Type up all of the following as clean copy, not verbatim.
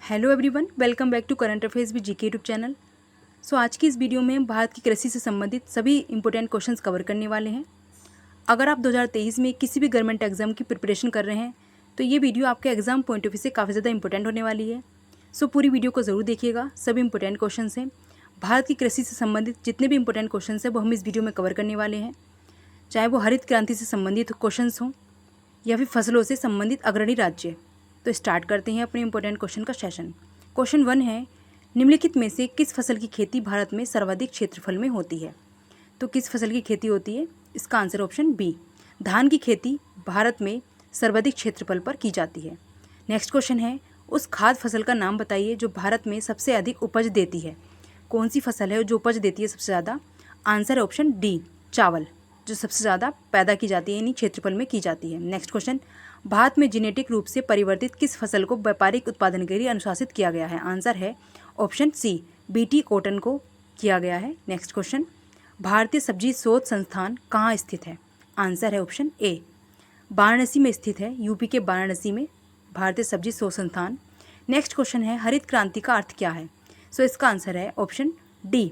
Hello everyone, welcome back to current affairs with GK YouTube channel. आज की इस video में हम भारत की कृषि से संबंधित सभी इंपॉर्टेंट क्वेश्चंस कवर करने वाले हैं। अगर आप 2023 में किसी भी गवर्नमेंट एग्जाम की प्रिपरेशन कर रहे हैं तो ये वीडियो आपके एग्जाम पॉइंट ऑफ व्यू से काफ़ी ज़्यादा इंपॉर्टेंट होने वाली है। पूरी वीडियो को ज़रूर देखिएगा, सभी इंपॉर्टेंट क्वेश्चन हैं। भारत की कृषि से संबंधित जितने भी इंपॉर्टेंट क्वेश्चन हैं वो हम इस वीडियो में कवर करने वाले हैं, चाहे वो हरित क्रांति से संबंधित क्वेश्चन हों या फिर फसलों से संबंधित अग्रणी राज्य। तो स्टार्ट करते हैं अपने इंपॉर्टेंट क्वेश्चन का सेशन। क्वेश्चन 1 है, निम्नलिखित में से किस फसल की खेती भारत में सर्वाधिक क्षेत्रफल में होती है? तो किस फसल की खेती होती है? इसका आंसर ऑप्शन बी, धान की खेती भारत में सर्वाधिक क्षेत्रफल पर की जाती है। नेक्स्ट क्वेश्चन है, उस खाद्य फसल का नाम बताइए जो भारत में सबसे अधिक उपज देती है। कौन सी फसल है जो उपज देती है सबसे ज़्यादा? आंसर है ऑप्शन डी, चावल, जो सबसे ज़्यादा पैदा की जाती है, यानी क्षेत्रफल में की जाती है। नेक्स्ट क्वेश्चन, भारत में जेनेटिक रूप से परिवर्तित किस फसल को व्यापारिक उत्पादन के लिए अनुशासित किया गया है? आंसर है ऑप्शन सी, बीटी कॉटन को किया गया है। नेक्स्ट क्वेश्चन, भारतीय सब्जी शोध संस्थान कहाँ स्थित है? आंसर है ऑप्शन ए, वाराणसी में स्थित है, यूपी के वाराणसी में भारतीय सब्जी शोध संस्थान। नेक्स्ट क्वेश्चन है, हरित क्रांति का अर्थ क्या है? इसका आंसर है ऑप्शन डी,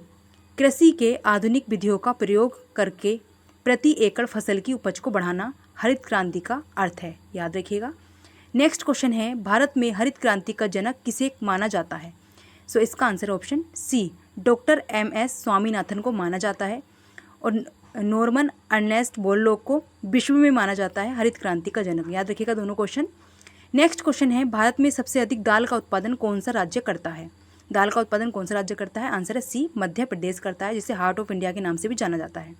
कृषि के आधुनिक विधियों का प्रयोग करके प्रति एकड़ फसल की उपज को बढ़ाना हरित क्रांति का अर्थ है, याद रखिएगा। नेक्स्ट क्वेश्चन है, भारत में हरित क्रांति का जनक किसे माना जाता है? इसका answer option C, doctor MS. Swaminathan को माना जाता है और नॉर्मन अर्नेस्ट बोरलॉग को विश्व में माना जाता है हरित क्रांति का जनक, याद रखिएगा दोनों क्वेश्चन। नेक्स्ट क्वेश्चन है, भारत में सबसे अधिक दाल का उत्पादन कौन सा राज्य करता है? दाल का उत्पादन कौन सा राज्य करता है? आंसर है सी, मध्य प्रदेश करता है, जिसे हार्ट ऑफ इंडिया के नाम से भी जाना जाता है।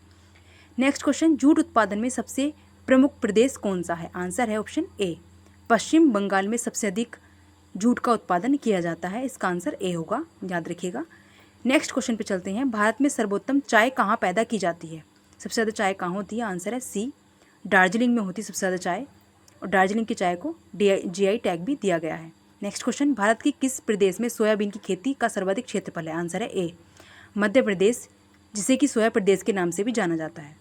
नेक्स्ट क्वेश्चन, जूट उत्पादन में सबसे प्रमुख प्रदेश कौन सा है? आंसर है ऑप्शन ए, पश्चिम बंगाल में सबसे अधिक जूट का उत्पादन किया जाता है, इसका आंसर ए होगा, याद रखिएगा। नेक्स्ट क्वेश्चन पे चलते हैं, भारत में सर्वोत्तम चाय कहाँ पैदा की जाती है? सबसे ज़्यादा चाय कहाँ होती है? आंसर है सी, दार्जिलिंग में होती है सबसे ज़्यादा चाय, और दार्जिलिंग की चाय को GI टैग भी दिया गया है। नेक्स्ट क्वेश्चन, भारत के किस प्रदेश में सोयाबीन की खेती का सर्वाधिक क्षेत्रफल है? आंसर है ए, मध्य प्रदेश, जिसे कि सोया प्रदेश के नाम से भी जाना जाता है,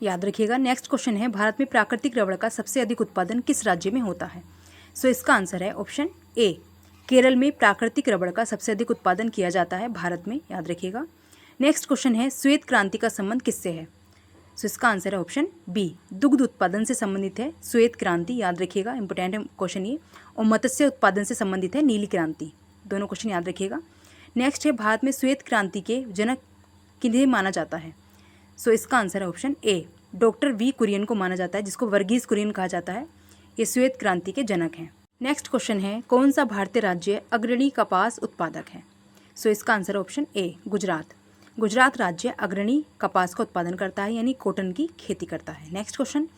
याद रखिएगा। नेक्स्ट क्वेश्चन है, भारत में प्राकृतिक रबड़ का सबसे अधिक उत्पादन किस राज्य में होता है? इसका आंसर है ऑप्शन ए, केरल में प्राकृतिक रबड़ का सबसे अधिक उत्पादन किया जाता है भारत में, याद रखिएगा। नेक्स्ट क्वेश्चन है, श्वेत क्रांति का संबंध किससे है? इसका आंसर है ऑप्शन बी, दुग्ध उत्पादन से संबंधित है श्वेत क्रांति, याद रखिएगा, इंपॉर्टेंट है क्वेश्चन ये। और मत्स्य उत्पादन से संबंधित है नीली क्रांति, दोनों क्वेश्चन याद रखिएगा। नेक्स्ट है, भारत में श्वेत क्रांति के जनक किन्हें माना जाता है? इसका आंसर है option A, doctor V Kurien को माना जाता है, जिसको वर्गीज कुरियन कहा जाता है, ये श्वेत क्रांति के जनक हैं। नेक्स्ट क्वेश्चन है, कौन सा भारतीय राज्य अग्रणी कपास उत्पादक है? इसका आंसर है ऑप्शन ए, गुजरात। गुजरात राज्य अग्रणी कपास का उत्पादन करता है, यानी कॉटन की खेती करता है। नेक्स्ट क्वेश्चन,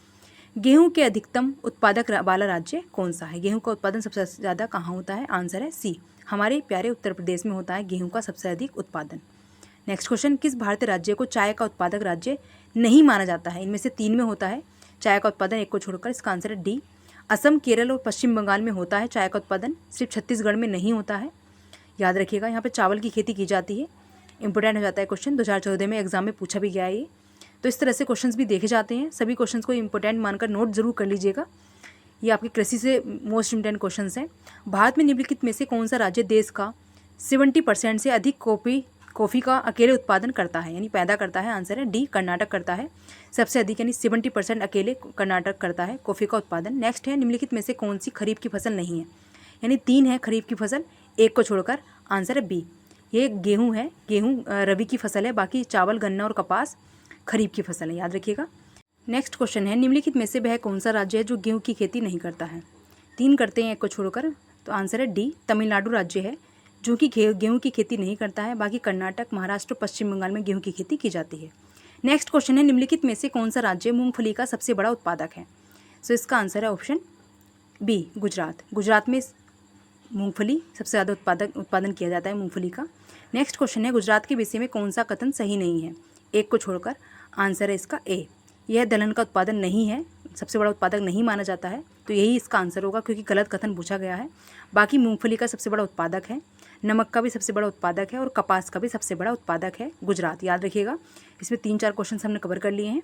गेहूं के अधिकतम उत्पादक वाला राज्य कौन सा है? गेहूं का उत्पादन सबसे ज़्यादा कहाँ होता है? आंसर है सी, हमारे प्यारे उत्तर प्रदेश में होता है गेहूं का सबसे अधिक उत्पादन। नेक्स्ट क्वेश्चन, किस भारतीय राज्य को चाय का उत्पादक राज्य नहीं माना जाता है? इनमें से 3 में होता है चाय का उत्पादन, एक को छोड़कर, इसका आंसर है डी, असम, केरल और पश्चिम बंगाल में होता है चाय का उत्पादन, सिर्फ छत्तीसगढ़ में नहीं होता है, याद रखिएगा। यहाँ पे चावल की खेती की जाती है, इंपॉर्टेंट हो जाता है क्वेश्चन, 2014 में एग्जाम में पूछा भी गया है ये। तो इस तरह से क्वेश्चन्स भी देखे जाते हैं, सभी क्वेश्चंस को इंपॉर्टेंट मानकर नोट जरूर कर लीजिएगा, ये आपकी कृषि से मोस्ट इंपॉर्टेंट क्वेश्चन हैं। भारत में निम्नलिखित में से कौन सा राज्य देश का 70% से अधिक कॉफ़ी का अकेले उत्पादन करता है, यानी पैदा करता है? आंसर है डी, कर्नाटक करता है सबसे अधिक, यानी 70% अकेले कर्नाटक करता है कॉफ़ी का उत्पादन। नेक्स्ट है, निम्नलिखित में से कौन सी खरीफ की फसल नहीं है? यानी 3 है खरीफ की फसल, एक को छोड़कर, आंसर है बी, ये गेहूँ है, गेहूँ रबी की फसल है, बाकी चावल, गन्ना और कपास खरीफ की फसल है, याद रखिएगा। नेक्स्ट क्वेश्चन है, निम्नलिखित में से वह कौन सा राज्य है जो गेहूँ की खेती नहीं करता है? 3 करते हैं, एक को छोड़कर, तो आंसर है डी, तमिलनाडु राज्य है जो कि गेहूं की खेती नहीं करता है, बाकी कर्नाटक, महाराष्ट्र, पश्चिम बंगाल में गेहूं की खेती की जाती है। नेक्स्ट क्वेश्चन है, निम्नलिखित में से कौन सा राज्य मूंगफली का सबसे बड़ा उत्पादक है? इसका आंसर है ऑप्शन बी, गुजरात। गुजरात में मूंगफली सबसे ज़्यादा उत्पादन किया जाता है मूंगफली का। नेक्स्ट क्वेश्चन है, गुजरात के विषय में कौन सा कथन सही नहीं है? एक को छोड़कर, आंसर है इसका ए, यह दलहन का उत्पादन नहीं है, सबसे बड़ा उत्पादक नहीं माना जाता है, तो यही इसका आंसर होगा, क्योंकि गलत कथन पूछा गया है। बाकी मूंगफली का सबसे बड़ा उत्पादक है, नमक का भी सबसे बड़ा उत्पादक है और कपास का भी सबसे बड़ा उत्पादक है गुजरात, याद रखिएगा। इसमें 3-4 क्वेश्चन हमने कवर कर लिए हैं,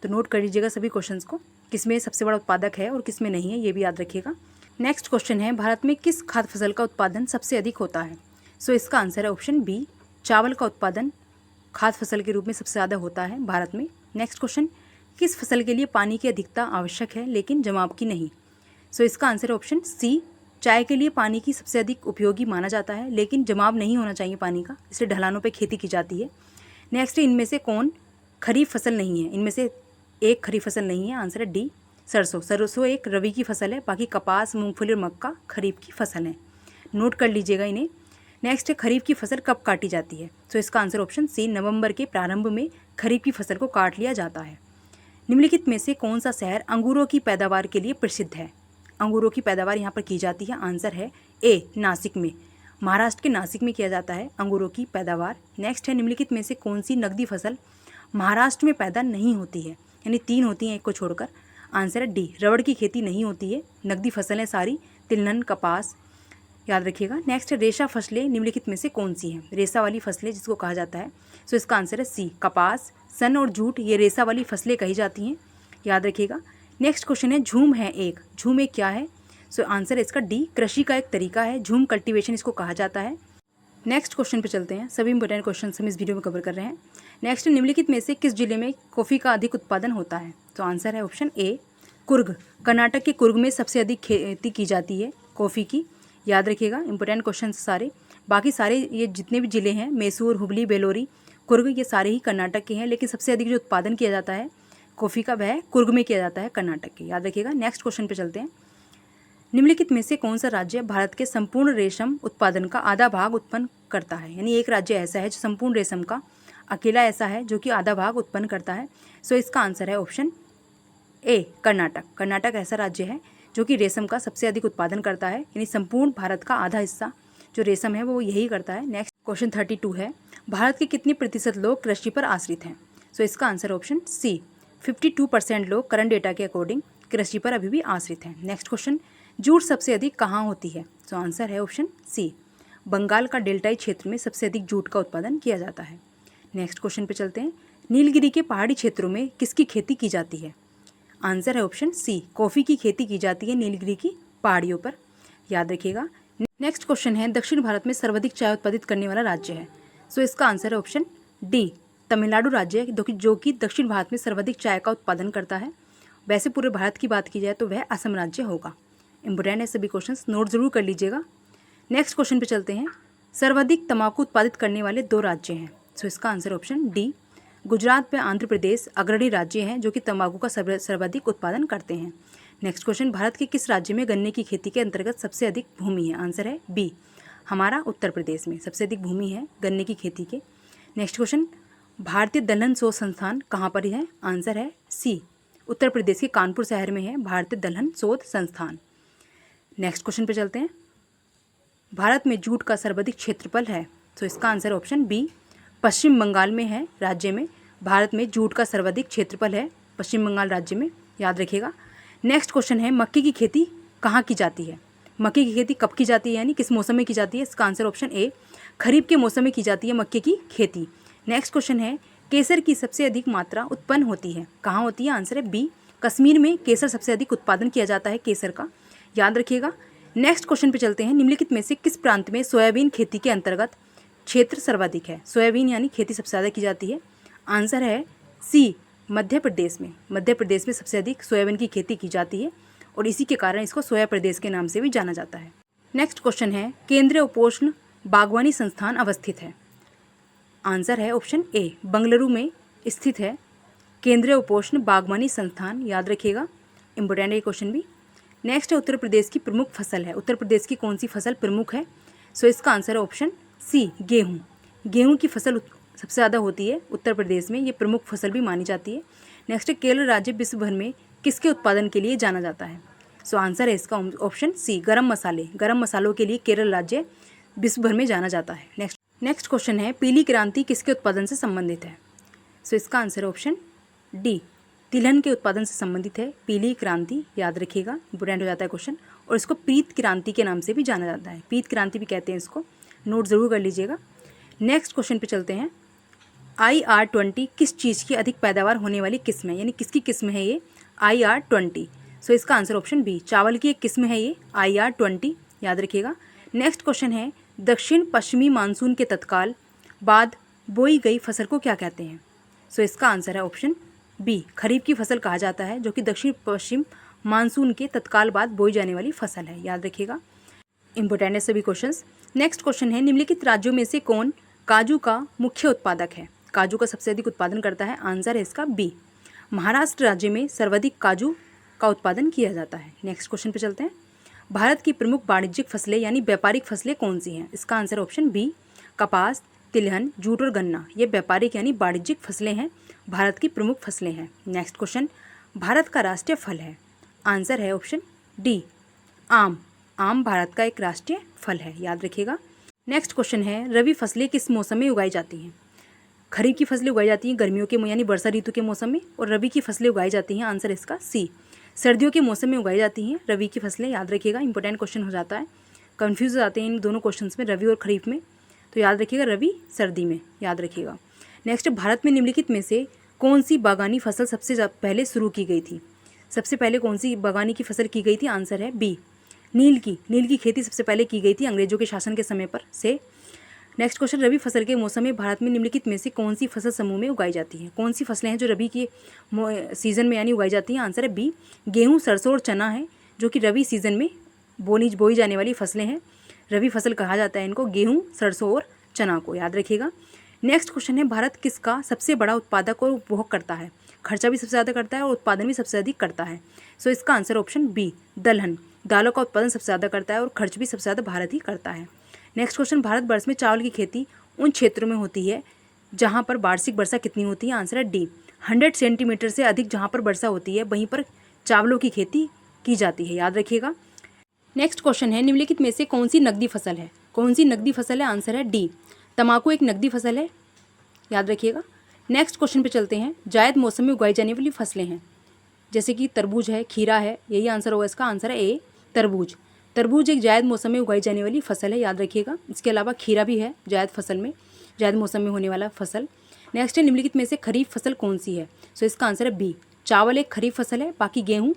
तो नोट कर लीजिएगा सभी क्वेश्चंस को, किसमें सबसे बड़ा उत्पादक है और किसमें नहीं है, ये भी याद रखिएगा। नेक्स्ट क्वेश्चन है, भारत में किस खाद्य फसल का उत्पादन सबसे अधिक होता है? सो इसका आंसर है ऑप्शन बी, चावल का उत्पादन खाद्य फसल के रूप में सबसे ज़्यादा होता है भारत में। नेक्स्ट क्वेश्चन, किस फसल के लिए पानी की अधिकता आवश्यक है लेकिन जमाव की नहीं? सो इसका आंसर है ऑप्शन सी, चाय के लिए पानी की सबसे अधिक उपयोगी माना जाता है लेकिन जमाव नहीं होना चाहिए पानी का, इसलिए ढलानों पर खेती की जाती है। नेक्स्ट, इनमें से कौन खरीफ फसल नहीं है? इनमें से एक खरीफ फसल नहीं है, आंसर है डी, सरसों। सरसों एक रबी की फसल है, बाकी कपास, मूंगफली और मक्का खरीफ की फसल है, नोट कर लीजिएगा इन्हें। नेक्स्ट है, खरीफ की फसल कब काटी जाती है? तो इसका आंसर ऑप्शन सी, नवंबर के प्रारंभ में खरीफ की फसल को काट लिया जाता है। निम्नलिखित में से कौन सा शहर अंगूरों की पैदावार के लिए प्रसिद्ध है? अंगूरों की पैदावार यहाँ पर की जाती है, आंसर है ए, नासिक में। महाराष्ट्र के नासिक में किया जाता है अंगूरों की पैदावार। नेक्स्ट है, निम्नलिखित में से कौन सी नकदी फसल महाराष्ट्र में पैदा नहीं होती है? यानी 3 होती हैं एक को छोड़कर, आंसर है डी, रबड़ की खेती नहीं होती है, नकदी फसलें सारी तिलहन, कपास, याद रखिएगा। नेक्स्ट है, रेशा फसलें निम्नलिखित में से कौन सी हैं? रेशा वाली फसलें जिसको कहा जाता है, सो इसका आंसर है सी, कपास, सन और जूट, ये रेशा वाली फसलें कही जाती हैं, याद रखिएगा। नेक्स्ट क्वेश्चन है, झूम है एक, झूम एक क्या है? सो आंसर है इसका डी, कृषि का एक तरीका है, झूम कल्टीवेशन इसको कहा जाता है। नेक्स्ट क्वेश्चन पे चलते हैं, सभी इंपॉर्टेंट क्वेश्चन हम इस वीडियो में कवर कर रहे हैं। नेक्स्ट, निम्नलिखित में से किस जिले में कॉफ़ी का अधिक उत्पादन होता है? तो आंसर है ऑप्शन ए, कुर्ग। कर्नाटक के कुर्ग में सबसे अधिक खेती की जाती है कॉफ़ी की, याद रखिएगा। इंपॉर्टेंट क्वेश्चन सारे, बाकी सारे ये जितने भी ज़िले हैं, मैसूर, हुबली, बेलोरी, कुर्ग, ये सारे ही कर्नाटक के हैं, लेकिन सबसे अधिक जो उत्पादन किया जाता है कॉफ़ी का वह कुर्ग में किया जाता है, कर्नाटक के, याद रखिएगा। नेक्स्ट क्वेश्चन पे चलते हैं, निम्नलिखित में से कौन सा राज्य भारत के संपूर्ण रेशम उत्पादन का आधा भाग उत्पन्न करता है? यानी एक राज्य ऐसा है जो संपूर्ण रेशम का अकेला ऐसा है जो कि आधा भाग उत्पन्न करता है। सो इसका आंसर है ऑप्शन ए, कर्नाटक। कर्नाटक ऐसा राज्य है जो कि रेशम का सबसे अधिक उत्पादन करता है, यानी संपूर्ण भारत का आधा हिस्सा जो रेशम है वो यही करता है। नेक्स्ट क्वेश्चन 32 है, भारत के कितने प्रतिशत लोग कृषि पर आश्रित हैं? सो इसका आंसर ऑप्शन सी, 52% लोग करंट डेटा के अकॉर्डिंग कृषि पर अभी भी आश्रित हैं। नेक्स्ट क्वेश्चन, जूट सबसे अधिक कहाँ होती है? सो आंसर है ऑप्शन सी, बंगाल का डेल्टाई क्षेत्र में सबसे अधिक जूट का उत्पादन किया जाता है। नेक्स्ट क्वेश्चन पे चलते हैं, नीलगिरी के पहाड़ी क्षेत्रों में किसकी खेती की जाती है? आंसर है ऑप्शन सी, कॉफ़ी की खेती की जाती है नीलगिरी की पहाड़ियों पर, याद रखिएगा। नेक्स्ट क्वेश्चन है, दक्षिण भारत में सर्वाधिक चाय उत्पादित करने वाला राज्य है? सो इसका आंसर है ऑप्शन डी, तमिलनाडु राज्य है जो कि दक्षिण भारत में सर्वाधिक चाय का उत्पादन करता है। वैसे पूरे भारत की बात की जाए तो वह असम राज्य होगा। इंपॉर्टेंट है सभी क्वेश्चंस, नोट जरूर कर लीजिएगा। नेक्स्ट क्वेश्चन पे चलते हैं, सर्वाधिक तंबाकू उत्पादित करने वाले 2 राज्य हैं? सो इसका आंसर ऑप्शन डी, गुजरात व आंध्र प्रदेश अग्रणी राज्य हैं जो कि तंबाकू का सर्वाधिक उत्पादन करते हैं। नेक्स्ट क्वेश्चन, भारत के किस राज्य में गन्ने की खेती के अंतर्गत सबसे अधिक भूमि है? आंसर है बी, हमारा उत्तर प्रदेश में सबसे अधिक भूमि है गन्ने की खेती के। नेक्स्ट क्वेश्चन, भारतीय दलहन शोध संस्थान कहाँ पर है? आंसर है सी, उत्तर प्रदेश के कानपुर शहर में है भारतीय दलहन शोध संस्थान। नेक्स्ट क्वेश्चन पे चलते हैं, भारत में जूट का सर्वाधिक क्षेत्रफल है? तो इसका आंसर ऑप्शन बी, पश्चिम बंगाल में है राज्य में भारत में जूट का सर्वाधिक क्षेत्रफल है, पश्चिम बंगाल राज्य में, याद रखिएगा। नेक्स्ट क्वेश्चन है, मक्के की खेती कहाँ की जाती है? मक्के की खेती कब की जाती है, यानी किस मौसम में की जाती है? इसका आंसर ऑप्शन ए, खरीफ के मौसम में की जाती है मक्के की खेती। नेक्स्ट क्वेश्चन है, केसर की सबसे अधिक मात्रा उत्पन्न होती है कहाँ होती है? आंसर है बी, कश्मीर में केसर सबसे अधिक उत्पादन किया जाता है केसर का, याद रखिएगा। नेक्स्ट क्वेश्चन पे चलते हैं, निम्नलिखित में से किस प्रांत में सोयाबीन खेती के अंतर्गत क्षेत्र सर्वाधिक है? सोयाबीन यानी खेती सबसे ज़्यादा की जाती है, आंसर है सी, मध्य प्रदेश में। मध्य प्रदेश में सबसे अधिक सोयाबीन की खेती की जाती है और इसी के कारण इसको सोया प्रदेश के नाम से भी जाना जाता है। नेक्स्ट क्वेश्चन है, केंद्रीय उपोष्ण बागवानी संस्थान अवस्थित है? आंसर है ऑप्शन ए, बंगलुरु में स्थित है केंद्रीय उपोष्ण बागवानी संस्थान, याद रखिएगा। इंपॉर्टेंट है ये क्वेश्चन भी। नेक्स्ट है, उत्तर प्रदेश की प्रमुख फसल है? उत्तर प्रदेश की कौन सी फसल प्रमुख है? सो इसका आंसर है ऑप्शन सी, गेहूँ। गेहूँ की फसल सबसे ज़्यादा होती है उत्तर प्रदेश में, ये प्रमुख फसल भी मानी जाती है। नेक्स्ट है, केरल राज्य विश्व भर में किसके उत्पादन के लिए जाना जाता है? सो आंसर है इसका ऑप्शन सी, गरम मसाले। गरम मसालों के लिए केरल राज्य विश्व भर में जाना जाता है। नेक्स्ट क्वेश्चन है, पीली क्रांति किसके उत्पादन से संबंधित है? सो इसका आंसर है ऑप्शन डी, तिलहन के उत्पादन से संबंधित है पीली क्रांति, याद रखिएगा। इंपोर्टेंट हो जाता है क्वेश्चन, और इसको प्रीत क्रांति के नाम से भी जाना जाता है, प्रीत क्रांति भी कहते हैं इसको, नोट ज़रूर कर लीजिएगा। नेक्स्ट क्वेश्चन पे चलते हैं, IR20 किस चीज़ की अधिक पैदावार होने वाली किस्म है? यानी किसकी किस्म है ये IR20? सो इसका आंसर ऑप्शन बी, चावल की एक किस्म है ये IR-20, याद रखिएगा। नेक्स्ट क्वेश्चन है, दक्षिण पश्चिमी मानसून के तत्काल बाद बोई गई फसल को क्या कहते हैं? सो इसका आंसर है ऑप्शन बी, खरीफ की फसल कहा जाता है, जो कि दक्षिण पश्चिम मानसून के तत्काल बाद बोई जाने वाली फसल है, याद रखिएगा। इंपॉर्टेंट है सभी क्वेश्चंस। नेक्स्ट क्वेश्चन है, निम्नलिखित राज्यों में से कौन काजू का मुख्य उत्पादक है? काजू का सबसे अधिक उत्पादन करता है, आंसर है इसका बी, महाराष्ट्र राज्य में सर्वाधिक काजू का उत्पादन किया जाता है। नेक्स्ट क्वेश्चन पे चलते हैं, भारत की प्रमुख वाणिज्यिक फसलें यानी व्यापारिक फसलें कौन सी हैं? इसका आंसर ऑप्शन बी, कपास, तिलहन, जूट और गन्ना, ये व्यापारिक यानी वाणिज्यिक फसलें हैं, भारत की प्रमुख फसलें हैं। नेक्स्ट क्वेश्चन, भारत का राष्ट्रीय फल है, आंसर है ऑप्शन डी, आम। आम भारत का एक राष्ट्रीय फल है, याद रखिएगा। नेक्स्ट क्वेश्चन है, रबी फसलें किस मौसम में उगाई जाती हैं? खरीफ की फसलें उगाई जाती हैं गर्मियों के यानी वर्षा ऋतु के मौसम में, और रबी की फसलें उगाई जाती हैं, आंसर इसका सी, सर्दियों के मौसम में उगाई जाती हैं रबी की फसलें, याद रखिएगा। इंपॉर्टेंट क्वेश्चन हो जाता है, कंफ्यूज हो जाते हैं इन दोनों क्वेश्चंस में, रबी और खरीफ में, तो याद रखिएगा रबी सर्दी में, याद रखिएगा। नेक्स्ट, भारत में निम्नलिखित में से कौन सी बागानी फसल सबसे पहले शुरू की गई थी? सबसे पहले कौन सी बागानी की फसल की गई थी? आंसर है बी, नील की खेती सबसे पहले की गई थी अंग्रेजों के शासन के समय पर से। नेक्स्ट क्वेश्चन, रबी फसल के मौसम में भारत में निम्नलिखित में से कौन सी फसल समूह में उगाई जाती है? कौन सी फसलें हैं जो रबी के सीजन में यानी उगाई जाती हैं? आंसर है बी, गेहूँ, सरसों और चना है, जो कि रबी सीजन में बोई जाने वाली फसलें हैं। रबी फसल कहा जाता है इनको, गेहूँ, सरसों और चना को, याद रखिएगा। नेक्स्ट क्वेश्चन है, भारत किसका सबसे बड़ा उत्पादक और उपभोग करता है? खर्चा भी सबसे ज़्यादा करता है और उत्पादन भी सबसे अधिक करता है। सो इसका आंसर ऑप्शन बी, दलहन। दालों का उत्पादन सबसे ज़्यादा करता है और खर्च भी सबसे ज़्यादा भारत ही करता है। नेक्स्ट क्वेश्चन, भारतवर्ष में चावल की खेती उन क्षेत्रों में होती है जहाँ पर वार्षिक वर्षा कितनी होती है? आंसर है डी, 100 सेंटीमीटर से अधिक जहाँ पर वर्षा होती है वहीं पर चावलों की खेती की जाती है, याद रखिएगा। नेक्स्ट क्वेश्चन है, निम्नलिखित में से कौन सी नकदी फसल है? कौन सी नकदी फसल है? आंसर है डी, तंबाकू एक नकदी फसल है, याद रखिएगा। नेक्स्ट क्वेश्चन पे चलते हैं, जायद मौसम में उगाई जाने वाली फसलें हैं, जैसे कि तरबूज है, खीरा है, यही आंसर होगा इसका, आंसर है ए, तरबूज। तरबूज एक जायद मौसम में उगाई जाने वाली फसल है, याद रखिएगा। इसके अलावा खीरा भी है जायद मौसम में होने वाला फसल। नेक्स्ट है, निम्नलिखित में से खरीफ फसल कौन सी है? सो इसका आंसर है बी, चावल एक खरीफ फसल है, बाकी गेहूँ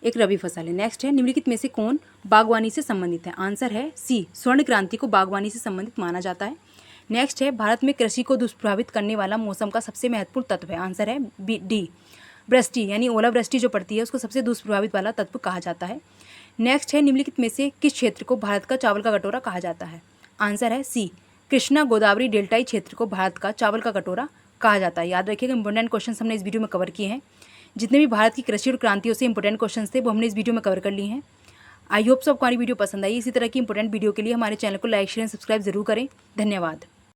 एक रबी फसल है। नेक्स्ट है, निम्नलिखित में से कौन बागवानी से संबंधित है? आंसर है सी, स्वर्ण क्रांति को बागवानी से संबंधित माना जाता है। नेक्स्ट है, भारत में कृषि को दुष्प्रभावित करने वाला मौसम का सबसे महत्वपूर्ण तत्व है? आंसर है बी, डी, वृष्टि, यानी ओलावृष्टि जो पड़ती है उसको सबसे दुष्प्रभावित वाला तत्व कहा जाता है। नेक्स्ट है, निम्नलिखित में से किस क्षेत्र को भारत का चावल का कटोरा कहा जाता है? आंसर है सी, कृष्णा गोदावरी डेल्टाई क्षेत्र को भारत का चावल का कटोरा कहा जाता है, याद रखिएगा। इंपॉर्टेंट क्वेश्चन हमने इस वीडियो में कवर किए हैं, जितने भी भारत की कृषि और क्रांतियों से इंपॉर्टेंट क्वेश्चन थे वो हमने इस वीडियो में कवर कर लिए हैं। आई होप सो आपको हमारी वीडियो पसंद आई। इसी तरह की इंपॉर्टेंट वीडियो के लिए हमारे चैनल को लाइक, शेयर एंड सब्सक्राइब जरूर करें। धन्यवाद।